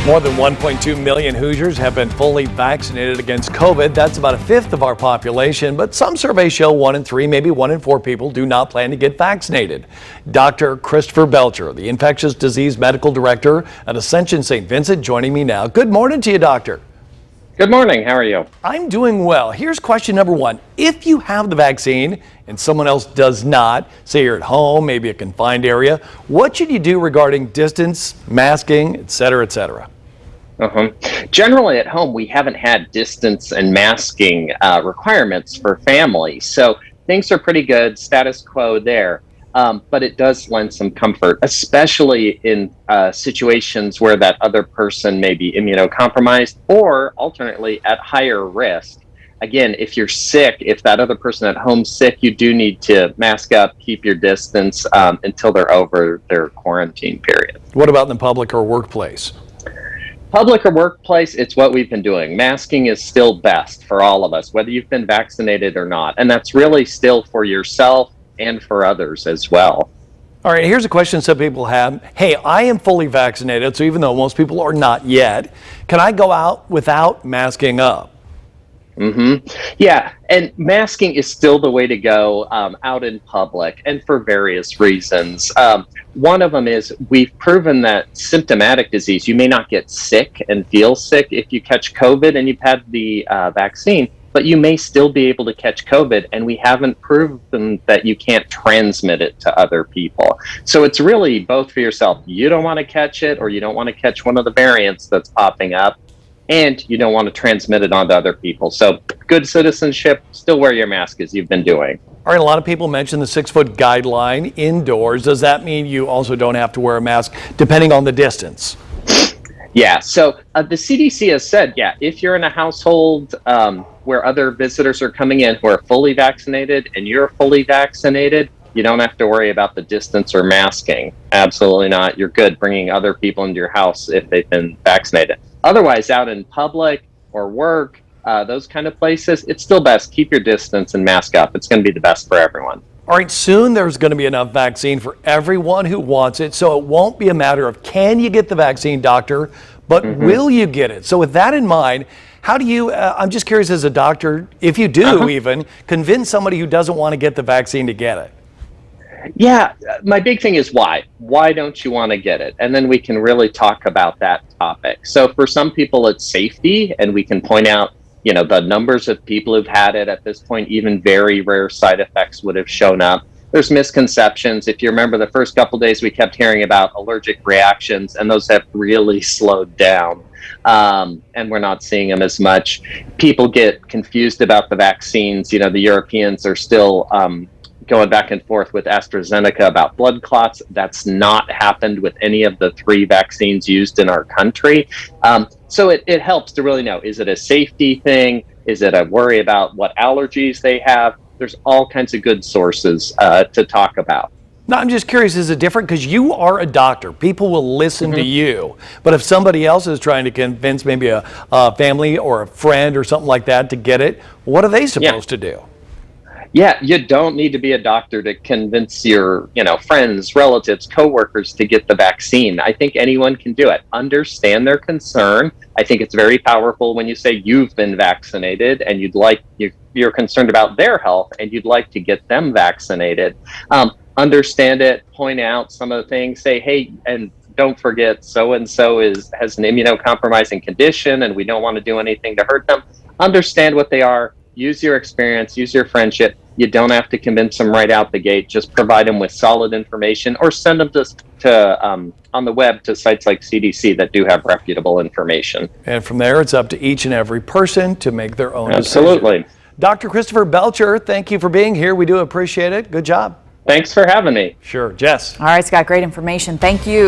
More than 1.2 million Hoosiers have been fully vaccinated against COVID. That's about a fifth of our population, but some surveys show 1 in 3, maybe 1 in 4 people do not plan to get vaccinated. Dr. Christopher Belcher, the infectious disease medical director at Ascension St. Vincent, joining me now. Good morning to you, doctor. Good morning. How are you? I'm doing well. Here's question number 1. If you have the vaccine and someone else does not, say you're at home, maybe a confined area, what should you do regarding distance, masking, et cetera, et cetera? Generally at home, we haven't had distance and masking requirements for families. So things are pretty good, status quo there. But it does lend some comfort, especially in situations where that other person may be immunocompromised or alternately at higher risk. Again, if you're sick, if that other person at home's sick, you do need to mask up, keep your distance until they're over their quarantine period. What about in the public or workplace? Public or workplace, it's what we've been doing. Masking is still best for all of us, whether you've been vaccinated or not. And that's really still for yourself and for others as well. All right, here's a question some people have. Hey, I am fully vaccinated, so even though most people are not yet, can I go out without masking up? Yeah, and masking is still the way to go out in public, and for various reasons. One of them is we've proven that symptomatic disease, you may not get sick and feel sick if you catch COVID and you've had the vaccine, but you may still be able to catch COVID, and we haven't proven that you can't transmit it to other people. So it's really both for yourself. You don't want to catch it, or you don't want to catch one of the variants that's popping up, and you don't want to transmit it onto other people. So good citizenship, still wear your mask as you've been doing. All right, a lot of people mention the 6-foot guideline indoors. Does that mean you also don't have to wear a mask depending on the distance? Yeah, so the CDC has said, if you're in a household where other visitors are coming in who are fully vaccinated and you're fully vaccinated, you don't have to worry about the distance or masking. Absolutely not. You're good bringing other people into your house if they've been vaccinated. Otherwise, out in public or work, those kind of places, it's still best. Keep your distance and mask up. It's going to be the best for everyone. All right, soon there's going to be enough vaccine for everyone who wants it, so it won't be a matter of can you get the vaccine, doctor, but will you get it? So with that in mind, how do you, I'm just curious as a doctor, if you do even, convince somebody who doesn't want to get the vaccine to get it? Yeah, my big thing is why. Why don't you want to get it? And then we can really talk about that topic. So for some people, it's safety, and we can point out, you know, the numbers of people who've had it at this point. Even very rare side effects would have shown up. There's misconceptions. If you remember the first couple of days, we kept hearing about allergic reactions, and those have really slowed down. And we're not seeing them as much. People get confused about the vaccines. You know, the Europeans are still going back and forth with AstraZeneca about blood clots. That's not happened with any of the 3 vaccines used in our country. So it helps to really know, is it a safety thing? Is it a worry about what allergies they have? There's all kinds of good sources to talk about. No, I'm just curious, is it different? Because you are a doctor. People will listen to you. But if somebody else is trying to convince maybe a family or a friend or something like that to get it, what are they supposed to do? Yeah, you don't need to be a doctor to convince your, friends, relatives, coworkers to get the vaccine. I think anyone can do it. Understand their concern. I think it's very powerful when you say you've been vaccinated and you're concerned about their health and you'd like to get them vaccinated. Understand it, point out some of the things, say, hey, and don't forget so-and-so has an immunocompromising condition and we don't want to do anything to hurt them. Understand what they are. Use your experience, use your friendship. You don't have to convince them right out the gate. Just provide them with solid information or send them to on the web to sites like CDC that do have reputable information. And from there, it's up to each and every person to make their own Absolutely. decision. Dr. Christopher Belcher, thank you for being here. We do appreciate it. Good job. Thanks for having me. Sure. Jess. All right, Scott, great information. Thank you.